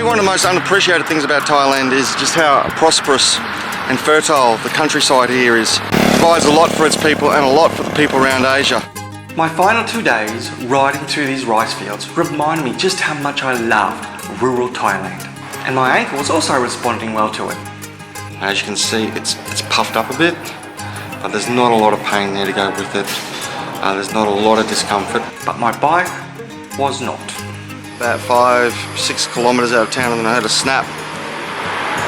think one of the most unappreciated things about Thailand is just how prosperous and fertile the countryside here is. It provides a lot for its people and a lot for the people around Asia. My final 2 days riding through these rice fields remind me just how much I loved rural Thailand. And my ankle was also responding well to it. As you can see, it's puffed up a bit, but there's not a lot of pain there to go with it. There's not a lot of discomfort. But my bike was not. About 5-6 kilometres out of town, and then I had a snap,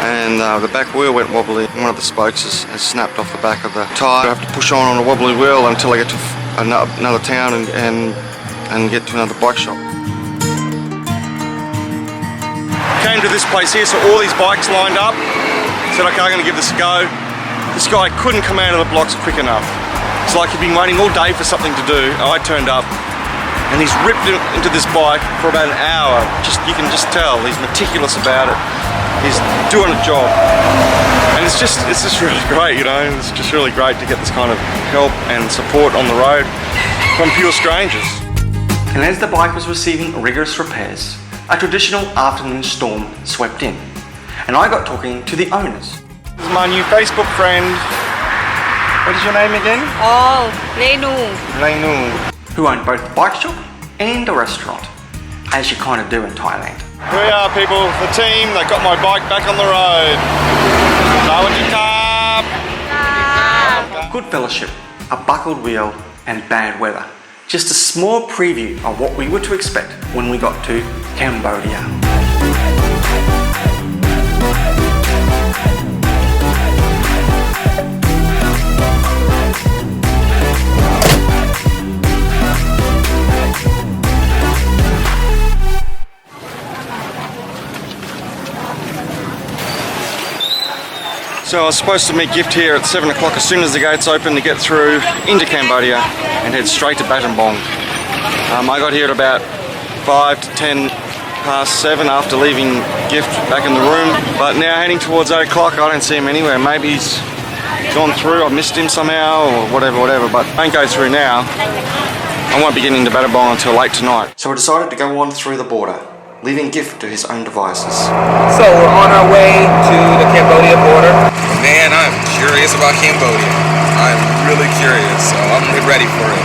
and the back wheel went wobbly. One of the spokes has snapped off the back of the tyre. I have to push on a wobbly wheel until I get to another town and get to another bike shop. Came to this place here, so all these bikes lined up. Said, okay, I'm going to give this a go. This guy couldn't come out of the blocks quick enough. It's like he'd been waiting all day for something to do. I turned up, and he's ripped into this bike for about an hour. You can just tell he's meticulous about it. He's doing a job, and it's just really great, you know. It's just really great to get this kind of help and support on the road from pure strangers. And as the bike was receiving rigorous repairs, a traditional afternoon storm swept in, and I got talking to the owners. This is my new Facebook friend. What is your name again? Oh, Renu. Renu. Who owned both the bike shop and a restaurant, as you kind of do in Thailand. Here we are, people, the team that got my bike back on the road. Good fellowship, a buckled wheel, and bad weather. Just a small preview of what we were to expect when we got to Cambodia. So I was supposed to meet Gift here at 7 o'clock as soon as the gates open to get through into Cambodia and head straight to Battambang. I got here at about 5 to 10 past 7 after leaving Gift back in the room, but now heading towards 8 o'clock. I don't see him anywhere. Maybe he's gone through, I missed him somehow, or whatever, but don't go through now. I won't be getting to Battambang until late tonight. So I decided to go on through the border, leaving Gift to his own devices. So we're on our way to the Cambodia border. Man, I'm curious about Cambodia. I'm really curious, so I'm ready for it.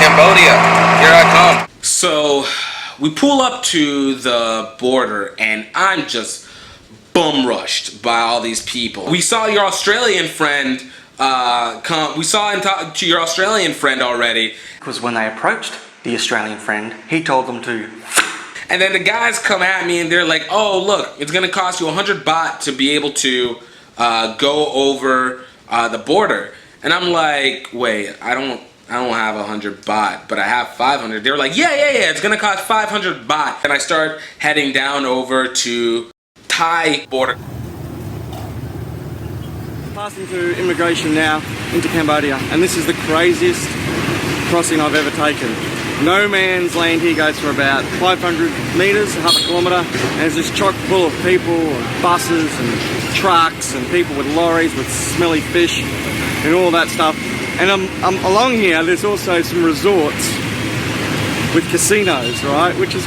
Cambodia, here I come. So we pull up to the border and I'm just bum rushed by all these people. We saw your Australian friend we saw and talked to your Australian friend already. Because when they approached the Australian friend, he told them to. And then the guys come at me and they're like, oh look, it's gonna cost you 100 baht to be able to go over the border. And I'm like, wait, I don't have 100 baht, but I have 500. They were like, yeah, it's gonna cost 500 baht. And I start heading down over to Thai border. Passing through immigration now into Cambodia, and this is the craziest crossing I've ever taken. No man's land here goes for about 500 metres, half a kilometre, and there's just chock full of people, and buses and trucks and people with lorries with smelly fish and all that stuff. And along here there's also some resorts with casinos, right, which is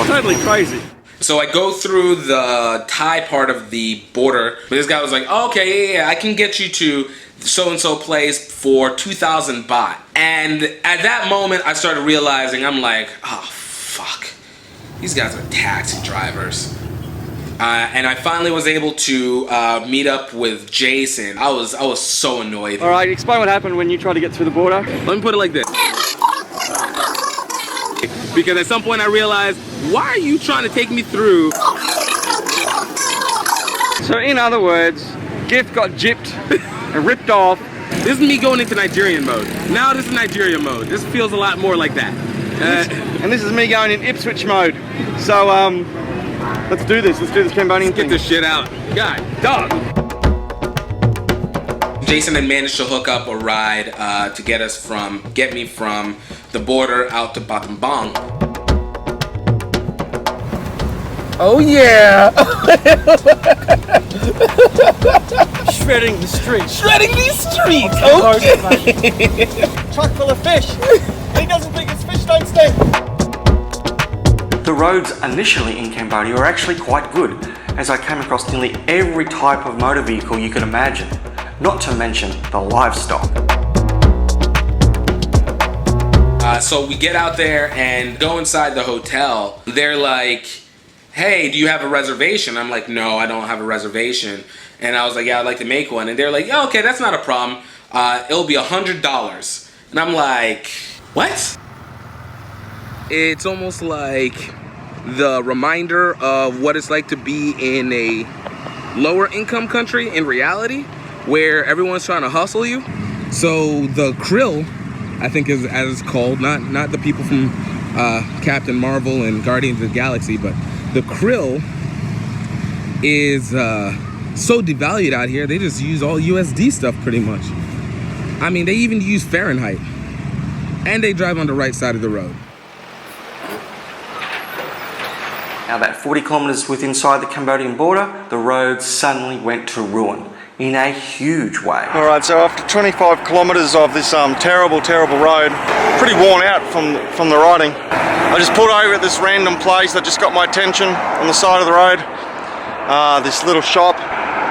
totally crazy. So I go through the Thai part of the border. This guy was like, oh, okay, yeah, I can get you to so-and-so place for 2,000 baht. And at that moment, I started realizing, I'm like, oh, fuck. These guys are taxi drivers. And I finally was able to meet up with Jason. I was so annoyed. All right, explain what happened when you tried to get through the border. Let me put it like this. Because at some point I realized, why are you trying to take me through? So in other words, Gift got gypped and ripped off. This is me going into Nigerian mode. Now this is Nigerian mode. This feels a lot more like that. And this is me going in Ipswich mode. So let's do this. Let's do this Cambodian thing. Get this shit out. God, dog. Jason had managed to hook up a ride to get me from the border out to Battambang. Oh yeah! Shredding the streets. Shredding these streets! Truck full of fish. He doesn't think it's fish, don't stink. The roads initially in Cambodia were actually quite good, as I came across nearly every type of motor vehicle you could imagine, not to mention the livestock. So we get out there and go inside the hotel. They're like, hey, do you have a reservation? I'm like, no, I don't have a reservation. And I was like, yeah, I'd like to make one. And they're like, yeah, okay, that's not a problem. It'll be $100. And I'm like, what? It's almost like the reminder of what it's like to be in a lower income country in reality, where everyone's trying to hustle you. So the krill, I think is as it's called, not the people from Captain Marvel and Guardians of the Galaxy, but the krill is so devalued out here, they just use all USD stuff pretty much. I mean, they even use Fahrenheit. And they drive on the right side of the road. Now about 40 kilometres within inside the Cambodian border, the road suddenly went to ruin in a huge way. Alright, so after 25 kilometres of this terrible road, pretty worn out from the riding, I just pulled over at this random place that just got my attention on the side of the road. This little shop.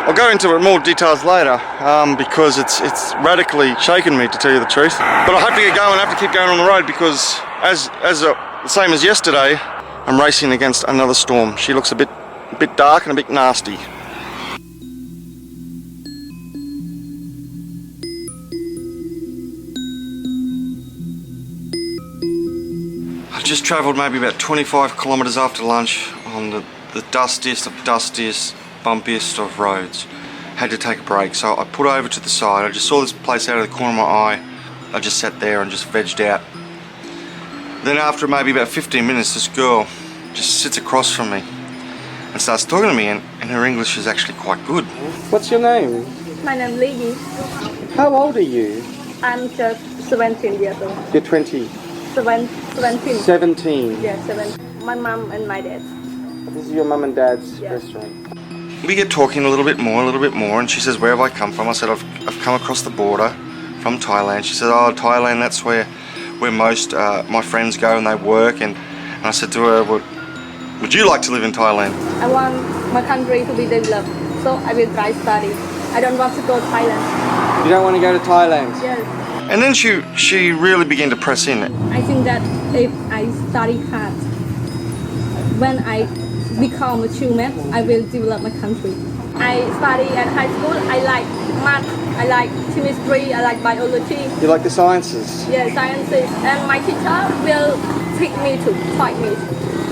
I'll go into more details later because it's radically shaken me, to tell you the truth. But I have to get going, I have to keep going on the road because the same as yesterday, I'm racing against another storm. She looks a bit dark and a bit nasty. I just travelled maybe about 25 kilometres after lunch on the dustiest of dustiest, bumpiest of roads. Had to take a break, so I put over to the side. I just saw this place out of the corner of my eye. I just sat there and just vegged out. Then after maybe about 15 minutes, this girl just sits across from me and starts talking to me, and her English is actually quite good. What's your name? My name is Liyi. How old are you? I'm just 17 years old. You're 20. 17. 17. Yeah, 7. My mom and my dad. This is your mum and dad's Yeah. restaurant. We get talking a little bit more, and she says, where have I come from? I said, I've come across the border from Thailand. She said, oh, Thailand, that's where most my friends go and they work. And I said to her, well, would you like to live in Thailand? I want my country to be developed, so I will try study. I don't want to go to Thailand. You don't want to go to Thailand? Yes. And then she really began to press in. I think that if I study hard, when I become a human, I will develop my country. I study at high school. I like math, I like chemistry, I like biology. You like the sciences? Yeah, sciences. And my teacher will teach me to fight me.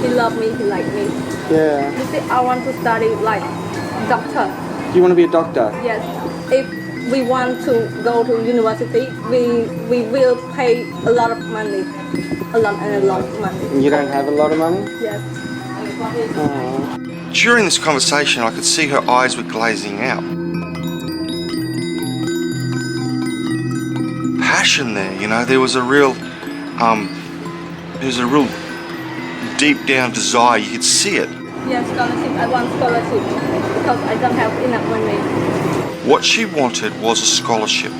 He love me, he like me. Yeah. You see, I want to study like doctor. You want to be a doctor? Yes. If we want to go to university, we will pay a lot of money. A lot of money. And you don't have a lot of money? Yes. Oh. During this conversation, I could see her eyes were glazing out. Passion there, you know, there was a real deep down desire, you could see it. Yes, scholarship. I want scholarship because I don't have enough money. What she wanted was a scholarship.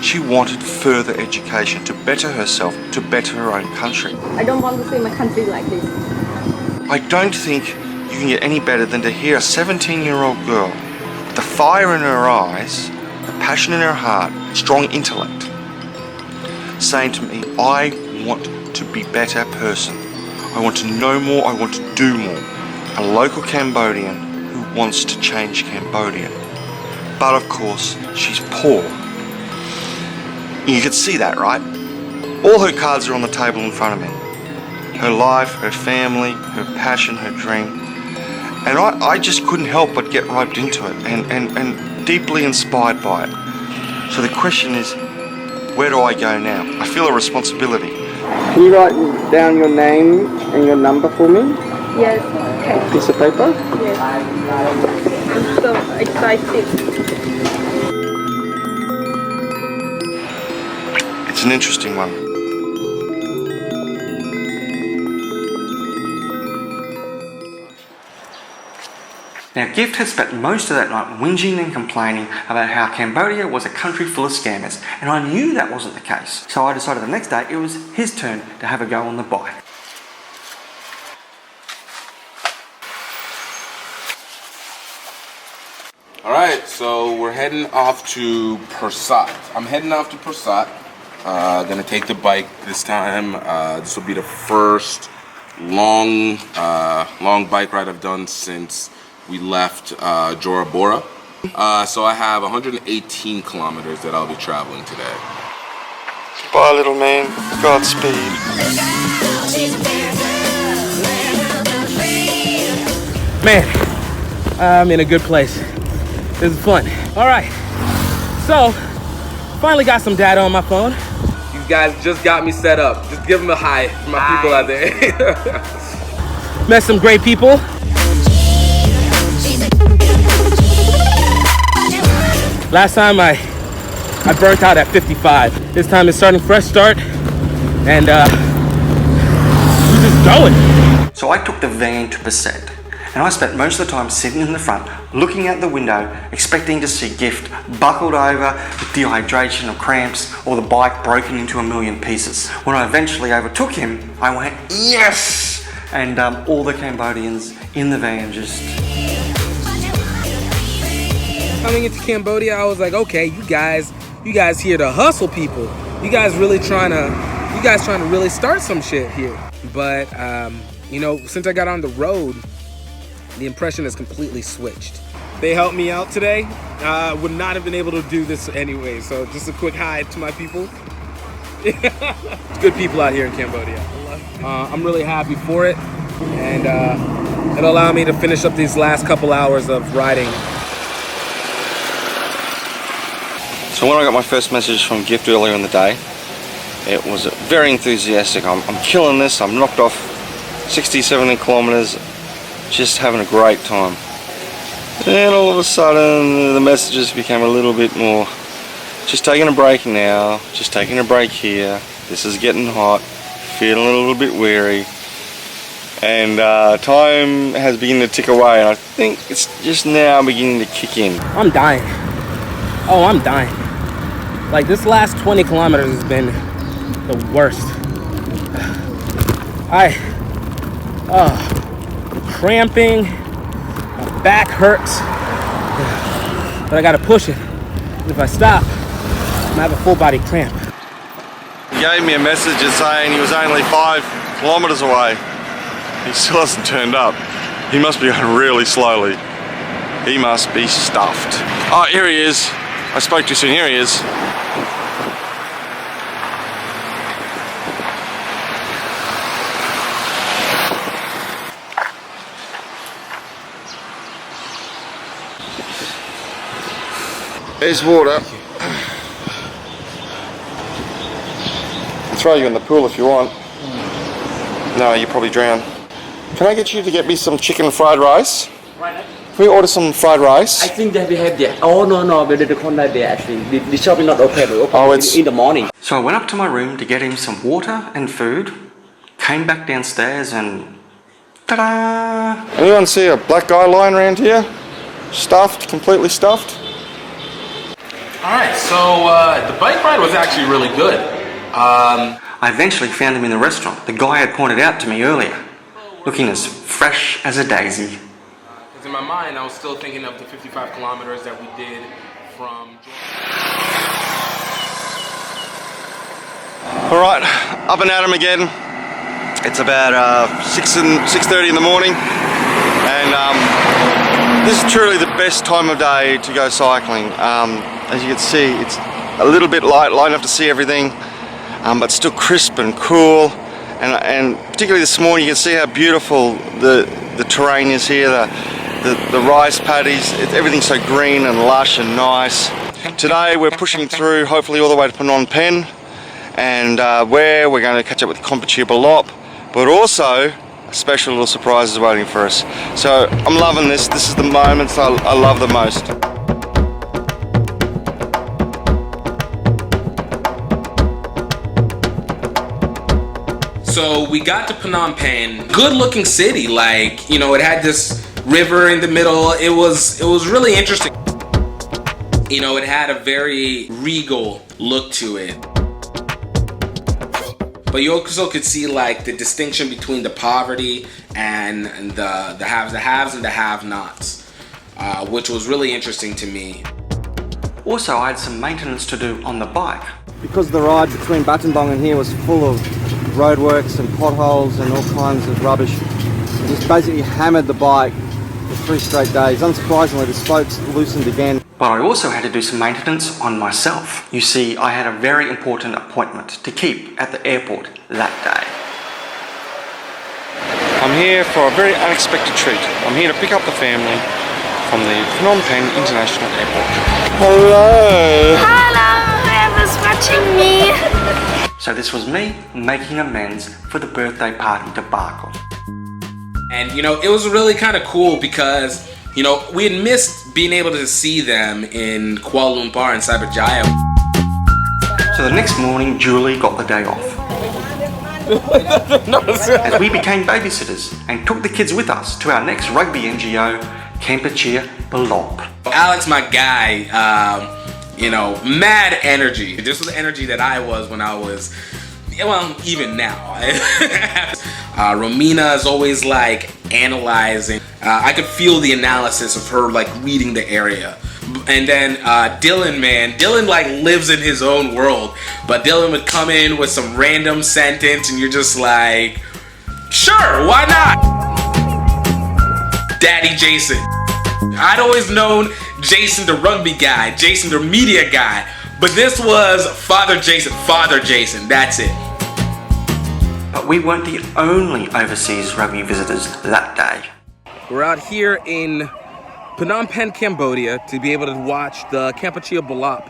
She wanted further education to better herself, to better her own country. I don't want to see my country like this. I don't think you can get any better than to hear a 17-year-old girl with the fire in her eyes, the passion in her heart, strong intellect, saying to me, I want to be a better person. I want to know more, I want to do more. A local Cambodian who wants to change Cambodia. But of course, she's poor. You could see that, right? All her cards are on the table in front of me. Her life, her family, her passion, her dream. And I just couldn't help but get roped into it and deeply inspired by it. So the question is, where do I go now? I feel a responsibility. Can you write down your name and your number for me? Yes. Okay. Piece of paper? Yes. I'm so excited. It's an interesting one. Now, Gift had spent most of that night whinging and complaining about how Cambodia was a country full of scammers, and I knew that wasn't the case. So I decided the next day it was his turn to have a go on the bike. All right, so we're heading off to Pursat. I'm heading off to Pursat. Gonna take the bike this time. This will be the first long bike ride I've done since we left Jora Bora. So I have 118 kilometers that I'll be traveling today. Bye, little man. Godspeed. Man, I'm in a good place. This is fun. All right, so finally got some data on my phone. These guys just got me set up. Just give them a hi for my people out there. Met some great people. Last time I burnt out at 55. This time it's starting fresh start, and we're just going. So I took the van to Pursat, and I spent most of the time sitting in the front, looking out the window, expecting to see Gift buckled over with dehydration or cramps, or the bike broken into a million pieces. When I eventually overtook him, I went, yes! And all the Cambodians in the van just... Coming into Cambodia, I was like, okay, you guys here to hustle people. You guys trying to really start some shit here. But, you know, since I got on the road, the impression has completely switched. They helped me out today. Would not have been able to do this anyway. So just a quick hi to my people. It's good people out here in Cambodia. I'm really happy for it. And it'll allow me to finish up these last couple hours of riding. So when I got my first message from Gift earlier in the day, it was very enthusiastic. I'm killing this. I'm knocked off 60, 70 kilometers, just having a great time. Then all of a sudden the messages became a little bit more, just taking a break now, just taking a break here. This is getting hot, feeling a little bit weary. And time has begun to tick away, and I think it's just now beginning to kick in. I'm dying. Oh, I'm dying. Like, this last 20 kilometers has been the worst. Cramping, my back hurts, but I gotta push it. If I stop, I'm gonna have a full body cramp. He gave me a message saying he was only 5 kilometers away. He still hasn't turned up. He must be going really slowly. He must be stuffed. Oh, here he is. I spoke too soon. Here he is. There's water. I'll throw you in the pool if you want. No, you probably drown. Can I get you to get me some chicken fried rice? Right. Can we order some fried rice? I think that we have there. Oh no, but the corner there actually. The shop is not open. We open in the morning. So I went up to my room to get him some water and food, came back downstairs and ta-da! Anyone see a black guy lying around here? Stuffed, completely stuffed? Alright, so the bike ride was actually really good. I eventually found him in the restaurant the guy had pointed out to me earlier, looking as fresh as a daisy. In my mind, I was still thinking of the 55 kilometers that we did from... Alright, up and at 'em again. It's about 6:30 in the morning, and this is truly the best time of day to go cycling. As you can see, it's a little bit light enough to see everything, but still crisp and cool. And particularly this morning, you can see how beautiful the terrain is here. The rice paddies, everything's so green and lush and nice. Today we're pushing through, hopefully all the way to Phnom Penh, and where we're going to catch up with Kampuchea Balopp, but also a special little surprise is waiting for us. So I'm loving this. This is the moments I love the most. So we got to Phnom Penh, good looking city, like, you know, it had this river in the middle. It was really interesting. You know, it had a very regal look to it. But you also could see like the distinction between the poverty and the haves and the have-nots. which was really interesting to me. Also, I had some maintenance to do on the bike. Because the ride between Battambang and here was full of roadworks and potholes and all kinds of rubbish, I just basically hammered the bike for 3 straight days. Unsurprisingly, the spokes loosened again. But I also had to do some maintenance on myself. You see, I had a very important appointment to keep at the airport that day. I'm here for a very unexpected treat. I'm here to pick up the family from the Phnom Penh International Airport. Hello! Hello, whoever's watching me. So this was me making amends for the birthday party debacle. And you know, it was really kind of cool because, you know, we had missed being able to see them in Kuala Lumpur and Cyberjaya. So the next morning, Julie got the day off. As we became babysitters and took the kids with us to our next rugby NGO, Kampuchea Balopp. Alex, my guy, you know, mad energy. This was the energy that I was when I was, well, even now. Romina is always like analyzing. I could feel the analysis of her like reading the area. And then Dylan, man, Dylan like lives in his own world. But Dylan would come in with some random sentence and you're just like, sure, why not? Daddy Jason. I'd always known Jason the rugby guy, Jason the media guy. But this was Father Jason, that's it. But we weren't the only overseas rugby visitors that day. We're out here in Phnom Penh, Cambodia to be able to watch the Kampuchea Balopp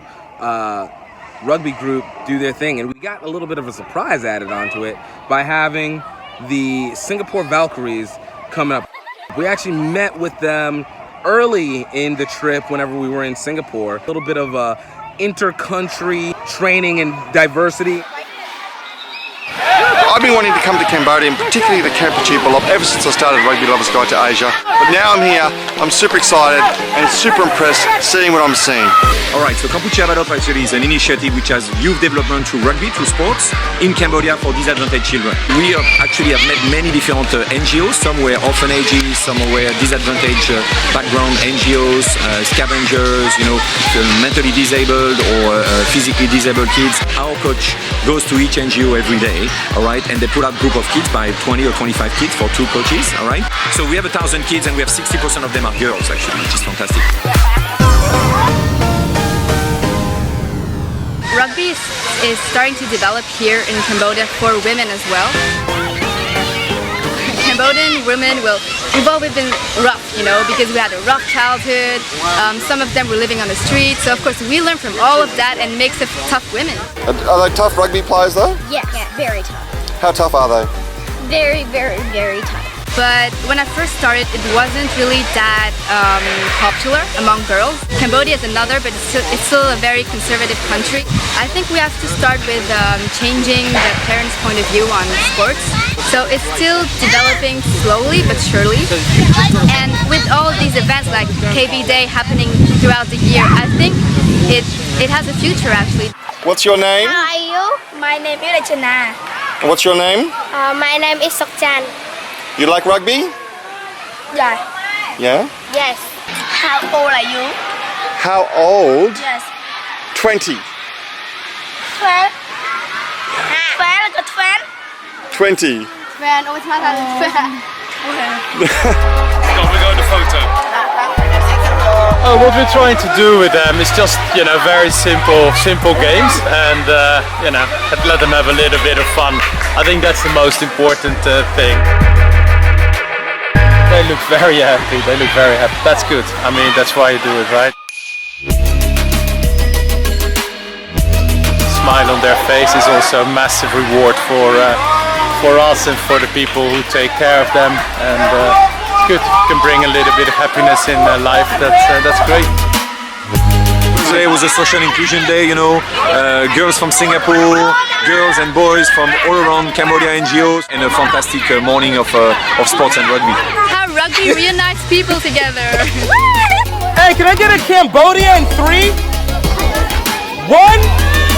rugby group do their thing. And we got a little bit of a surprise added onto it by having the Singapore Valkyries coming up. We actually met with them early in the trip whenever we were in Singapore. A little bit of inter-country training and diversity. I've been wanting to come to Cambodia, and particularly the Kampuchea Balopp, ever since I started Rugby Lovers Guide to Asia. But now I'm here, I'm super excited and super impressed seeing what I'm seeing. Alright, so Kampuchea Balopp actually is an initiative which has youth development through rugby, through sports, in Cambodia for disadvantaged children. We actually have met many different NGOs. Some were orphanages, some were disadvantaged background NGOs, scavengers, you know, mentally disabled or physically disabled kids. Our coach goes to each NGO every day, alright, and they put out a group of kids by 20 or 25 kids for 2 coaches, alright? So we have 1,000 kids and we have 60% of them are girls actually, which is fantastic. Rugby is starting to develop here in Cambodia for women as well. Cambodian women, well, we've always been rough, you know, because we had a rough childhood. Some of them were living on the street, so of course we learn from all of that and makes us tough women. Are they tough rugby players though? Yes, very tough. How tough are they? Very, very, very tough. But when I first started, it wasn't really that popular among girls. Cambodia is another, but it's still a very conservative country. I think we have to start with changing the parents' point of view on sports. So it's still developing slowly but surely. And with all these events like KB Day happening throughout the year, I think it has a future actually. What's your name? How are you? My name is Rachana. What's your name? My name is Sokchan. You like rugby? Yeah. Yeah? Yes. How old are you? How old? Yes. 20. 12. 12 or 20. 12? 12. We're going to photo. What we're trying to do with them is just, you know, very simple games and, you know, let them have a little bit of fun. I think that's the most important thing. They look very happy, That's good. I mean, that's why you do it, right? Smile on their face is also a massive reward for us and for the people who take care of them. And it's good. You can bring a little bit of happiness in their life. That's great. Today was a social inclusion day, you know, girls from Singapore, girls and boys from all around Cambodia NGOs, and a fantastic morning of sports and rugby. How rugby reunites people together. Hey, can I get a Cambodia in 3? 1,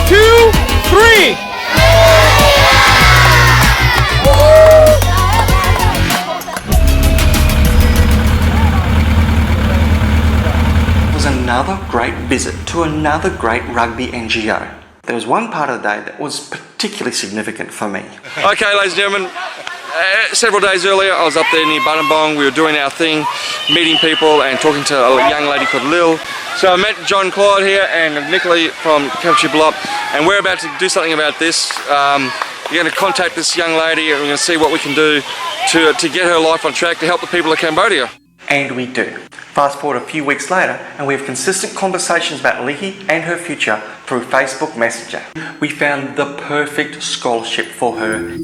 2, 3! great visit to another great rugby NGO. There was one part of the day that was particularly significant for me. Okay, ladies and gentlemen, several days earlier I was up there near Battambang. We were doing our thing, meeting people and talking to a young lady called Lil. So I met John Claude here and Nicola from Kampuchea Balopp, and we're about to do something about this. We're going to contact this young lady and we're going to see what we can do to get her life on track to help the people of Cambodia. And we do. Fast forward a few weeks later and we have consistent conversations about Liyi and her future through Facebook Messenger. We found the perfect scholarship for her.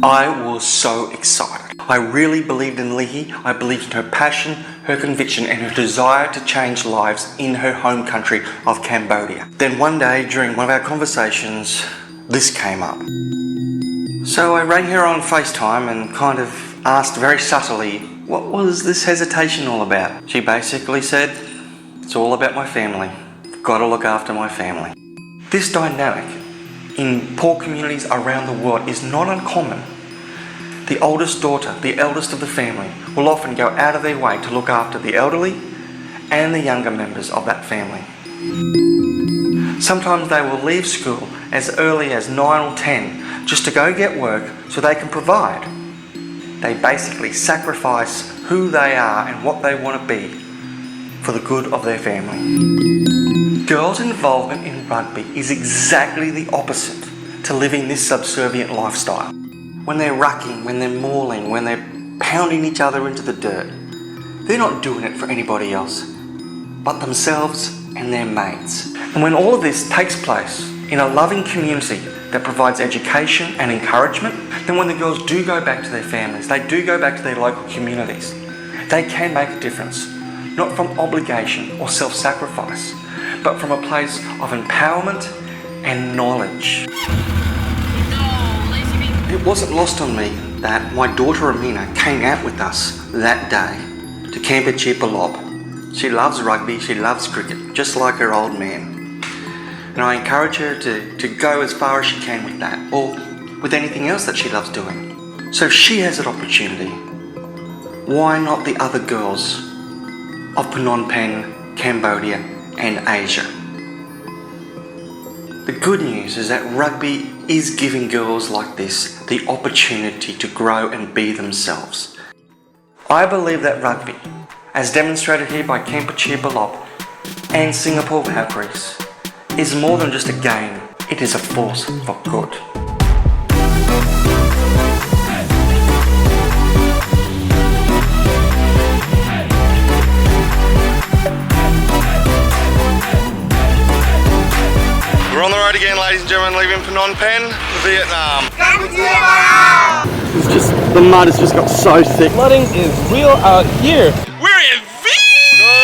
I was so excited. I really believed in Liyi. I believed in her passion, her conviction and her desire to change lives in her home country of Cambodia. Then one day during one of our conversations, this came up. So I rang her on FaceTime and kind of asked very subtly, what was this hesitation all about? She basically said, it's all about my family. I've got to look after my family. This dynamic in poor communities around the world is not uncommon. The oldest daughter, the eldest of the family, will often go out of their way to look after the elderly and the younger members of that family. Sometimes they will leave school as early as 9 or 10 just to go get work so they can provide. They basically sacrifice who they are and what they want to be for the good of their family. Girls' involvement in rugby is exactly the opposite to living this subservient lifestyle. When they're rucking, when they're mauling, when they're pounding each other into the dirt, they're not doing it for anybody else but themselves and their mates. And when all of this takes place in a loving community that provides education and encouragement, then when the girls do go back to their families, they do go back to their local communities, they can make a difference, not from obligation or self-sacrifice, but from a place of empowerment and knowledge. It wasn't lost on me that my daughter Amina came out with us that day to Kampuchea Balopp. She loves rugby, she loves cricket, just like her old man. And I encourage her to go as far as she can with that, or with anything else that she loves doing. So if she has an opportunity, why not the other girls of Phnom Penh, Cambodia and Asia? The good news is that rugby is giving girls like this the opportunity to grow and be themselves. I believe that rugby, as demonstrated here by Kampuchea Balopp and Singapore Valkyries, is more than just a game, it is a force for good. We're on the road again, ladies and gentlemen, leaving Phnom Penh, Vietnam. It's just, the mud has just got so thick. Flooding is real out here. We're in Vietnam!